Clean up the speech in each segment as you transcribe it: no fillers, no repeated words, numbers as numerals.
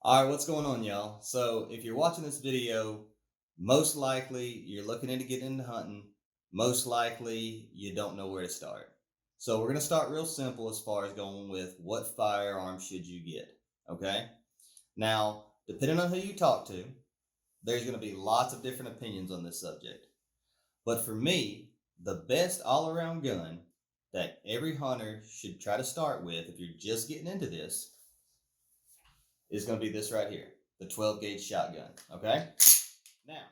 All right, what's going on, y'all? So, if you're watching this video, most likely you're looking into getting into hunting. Most likely you don't know where to start. So, we're going to start real simple as far as going with what firearm should you get. Okay. Now, depending on who you talk to, there's going to be lots of different opinions on this subject. But for me, the best all around gun that every hunter should try to start with if you're just getting into this is going to be this right here, the 12 gauge shotgun. Okay. Now,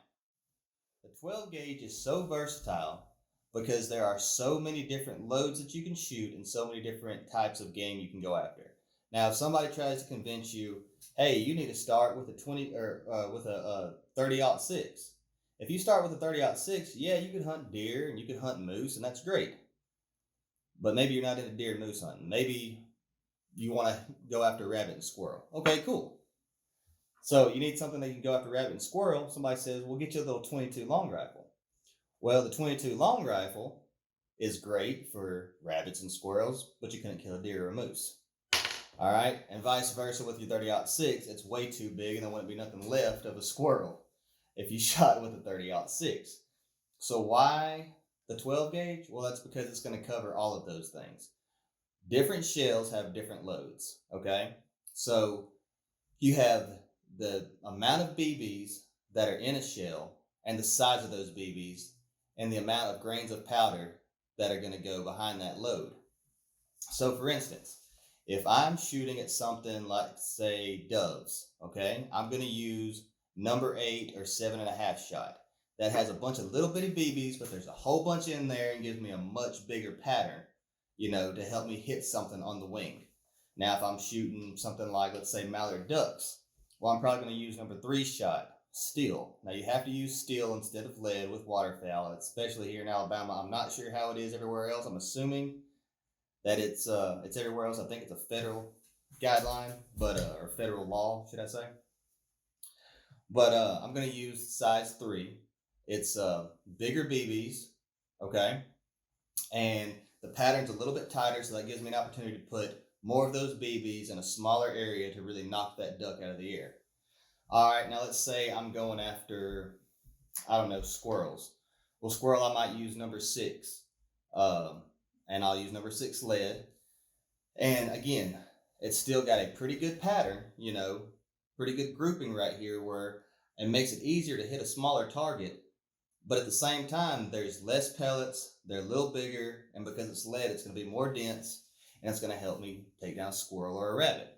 the 12 gauge is so versatile because there are so many different loads that you can shoot and so many different types of game you can go after. Now, if somebody tries to convince you, hey, you need to start with a 20 or with a 30-06. If you start with a 30-06, yeah, you could hunt deer and you could hunt moose, and that's great. But maybe you're not into deer and moose hunting. Maybe you want to go after rabbit and squirrel. Okay, cool. So you need something that you can go after rabbit and squirrel. Somebody says, we'll get you a little 22 long rifle. Well, the 22 long rifle is great for rabbits and squirrels, but you couldn't kill a deer or a moose. All right, and vice versa with your 30-06, it's way too big, and there wouldn't be nothing left of a squirrel if you shot with a 30-06. So why the 12 gauge? Well, that's because it's going to cover all of those things. Different shells have different loads. Okay, so you have the amount of BBs that are in a shell and the size of those BBs and the amount of grains of powder that are going to go behind that load. So, for instance, if I'm shooting at something like, say, doves, okay, I'm going to use number 8 or 7.5 shot. That has a bunch of little bitty BBs, but there's a whole bunch in there and gives me a much bigger pattern, to help me hit something on the wing. Now, if I'm shooting something like, let's say, mallard ducks, well, I'm probably going to use number 3 shot, steel. Now, you have to use steel instead of lead with waterfowl, especially here in Alabama. I'm not sure how it is everywhere else. I'm assuming that it's everywhere else. I think it's a federal guideline, but or federal law, should I say? But I'm going to use size 3. It's bigger BBs, okay, and the pattern's a little bit tighter, so that gives me an opportunity to put more of those BBs in a smaller area to really knock that duck out of the air. All right, now let's say I'm going after, I don't know, squirrels. Well, squirrel, I might use number 6, um, and I'll use number 6 lead. And again, it's still got a pretty good pattern, pretty good grouping right here where it makes it easier to hit a smaller target. But at the same time, there's less pellets, they're a little bigger, and because it's lead, it's going to be more dense, and it's going to help me take down a squirrel or a rabbit.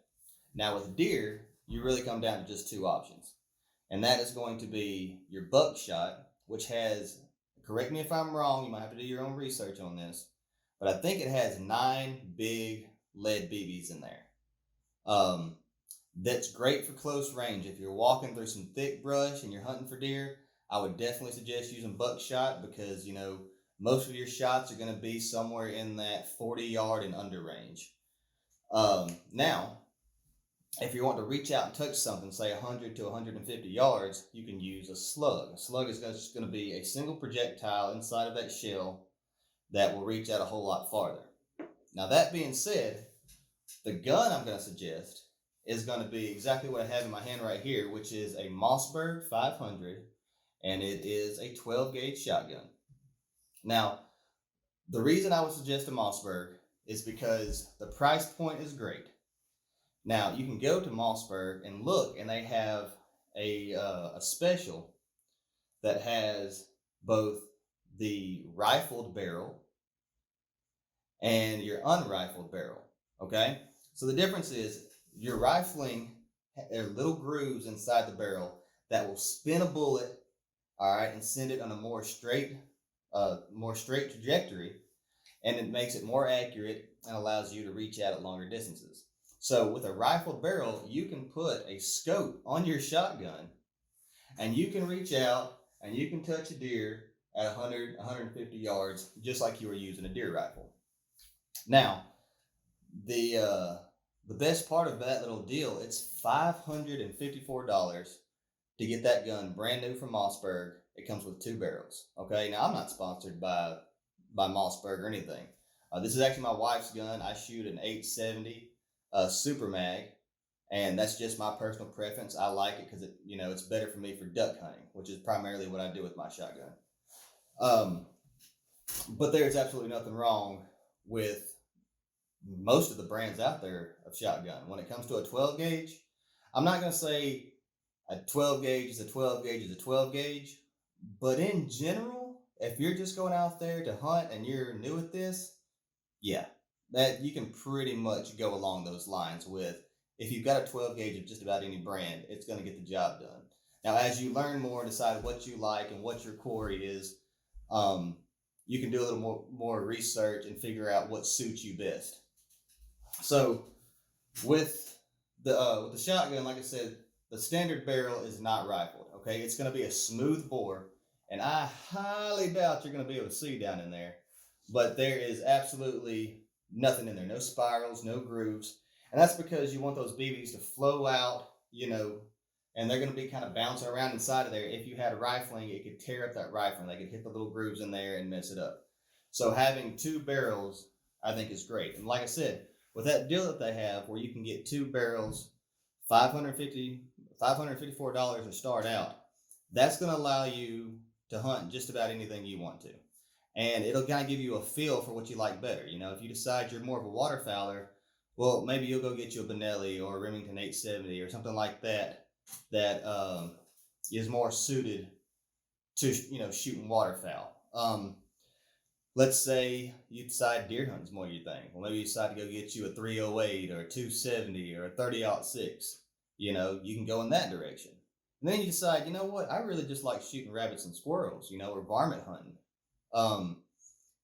Now, with deer, you really come down to just two options, and that is going to be your buckshot, which has, correct me if I'm wrong, you might have to do your own research on this, but I think it has 9 big lead BBs in there. Um, that's great for close range. If you're walking through some thick brush and you're hunting for deer, I would definitely suggest using buckshot because, most of your shots are going to be somewhere in that 40-yard and under range. Now, if you want to reach out and touch something, say 100 to 150 yards, you can use a slug. A slug is just going to be a single projectile inside of that shell that will reach out a whole lot farther. Now, that being said, the gun I'm going to suggest is going to be exactly what I have in my hand right here, which is a Mossberg 500, and it is a 12 gauge shotgun. Now, the reason I would suggest a Mossberg is because the price point is great. Now, you can go to Mossberg and look, and they have a special that has both the rifled barrel and your unrifled barrel. Okay, so the difference is your rifling, there are little grooves inside the barrel that will spin a bullet, all right, and send it on a more straight trajectory, and it makes it more accurate and allows you to reach out at longer distances. So with a rifled barrel, you can put a scope on your shotgun, and you can reach out and you can touch a deer at 100, 150 yards, just like you were using a deer rifle. Now, the uh, the best part of that little deal, it's $554 to get that gun brand new from Mossberg. It comes with 2 barrels. Okay, now I'm not sponsored by Mossberg or anything. This is actually my wife's gun. I shoot an 870 Super Mag, And that's just my personal preference. I like it because it's better for me for duck hunting, which is primarily what I do with my shotgun. Um, but there's absolutely nothing wrong with most of the brands out there of shotgun. When it comes to a 12 gauge, I'm not going to say a 12 gauge is a 12 gauge is a 12 gauge, but in general, if you're just going out there to hunt and you're new at this, yeah, that you can pretty much go along those lines with. If you've got a 12 gauge of just about any brand, it's going to get the job done. Now, as you learn more, decide what you like and what your quarry is, you can do a little more research and figure out what suits you best. So, with the shotgun, like I said, the standard barrel is not rifled. Okay, it's going to be a smooth bore, and I highly doubt you're going to be able to see down in there. But there is absolutely nothing in there, no spirals, no grooves, and that's because you want those BBs to flow out, and they're going to be kind of bouncing around inside of there. If you had rifling, it could tear up that rifling. They could hit the little grooves in there and mess it up. So having two barrels, I think, is great. And like I said, with that deal that they have where you can get two barrels, $554 to start out, that's going to allow you to hunt just about anything you want to. And it'll kind of give you a feel for what you like better. If you decide you're more of a waterfowler, well, maybe you'll go get you a Benelli or a Remington 870 or something like that is more suited to shooting waterfowl. Let's say you decide deer hunting is more your thing. Well, maybe you decide to go get you a 308 or a 270 or a 30-06. You can go in that direction. And then you decide, what? I really just like shooting rabbits and squirrels, or varmint hunting.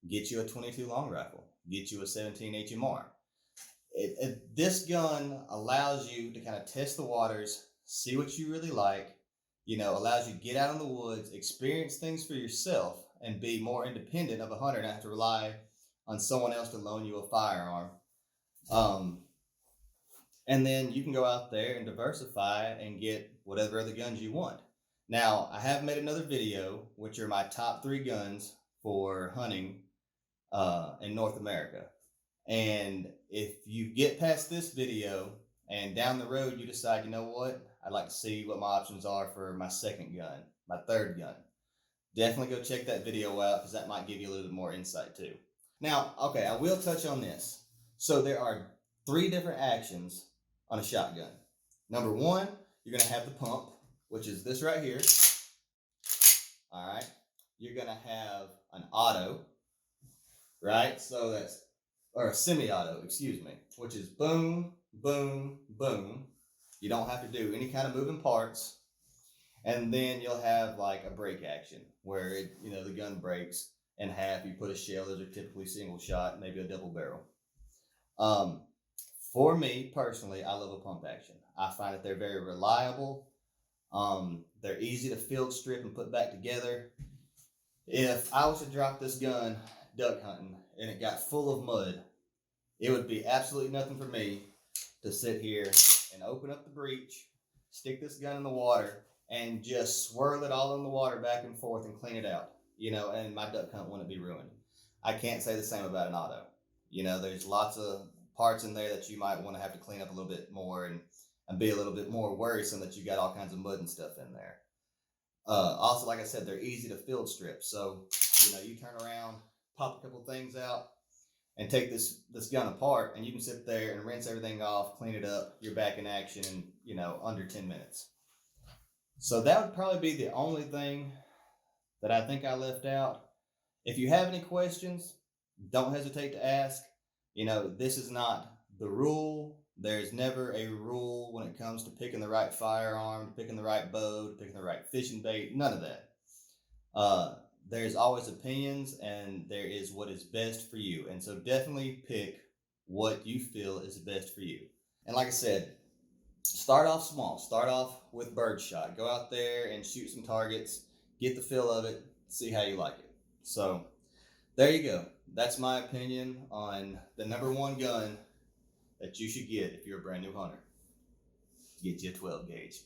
Get you a 22 long rifle. Get you a 17 HMR. This gun allows you to kind of test the waters, see what you really like, allows you to get out in the woods, experience things for yourself, and be more independent of a hunter, not have to rely on someone else to loan you a firearm. And then you can go out there and diversify and get whatever other guns you want. Now, I have made another video, which are my top 3 guns for hunting in North America. And if you get past this video and down the road you decide, what, I'd like to see what my options are for my second gun, my third gun, definitely go check that video out because that might give you a little bit more insight too. Now, okay, I will touch on this. So there are 3 different actions on a shotgun. Number 1, you're going to have the pump, which is this right here. All right. You're going to have an auto, right? So or a semi-auto, excuse me, which is boom, boom, boom. You don't have to do any kind of moving parts. And then you'll have like a break action where the gun breaks in half. You put a shell. Those are typically single shot, maybe a double barrel. For me personally, I love a pump action. I find that they're very reliable. They're easy to field strip and put back together. If I was to drop this gun duck hunting and it got full of mud, it would be absolutely nothing for me to sit here and open up the breech, stick this gun in the water, and just swirl it all in the water back and forth and clean it out, and my duck hunt wouldn't be ruined. I can't say the same about an auto. There's lots of parts in there that you might want to have to clean up a little bit more and be a little bit more worrisome that you got all kinds of mud and stuff in there. Also, like I said, they're easy to field strip. So, you turn around, pop a couple things out, and take this gun apart, and you can sit there and rinse everything off, clean it up, you're back in action in, under 10 minutes. So that would probably be the only thing that I think I left out. If you have any questions, don't hesitate to ask. This is not the rule. There's never a rule when it comes to picking the right firearm, to picking the right bow, to picking the right fishing bait, none of that. There's always opinions, and there is what is best for you. And so definitely pick what you feel is best for you. And like I said, start off small. Start off with birdshot. Go out there and shoot some targets, get the feel of it, see how you like it. So there you go. That's my opinion on the number 1 gun that you should get if you're a brand new hunter. Get you a 12 gauge.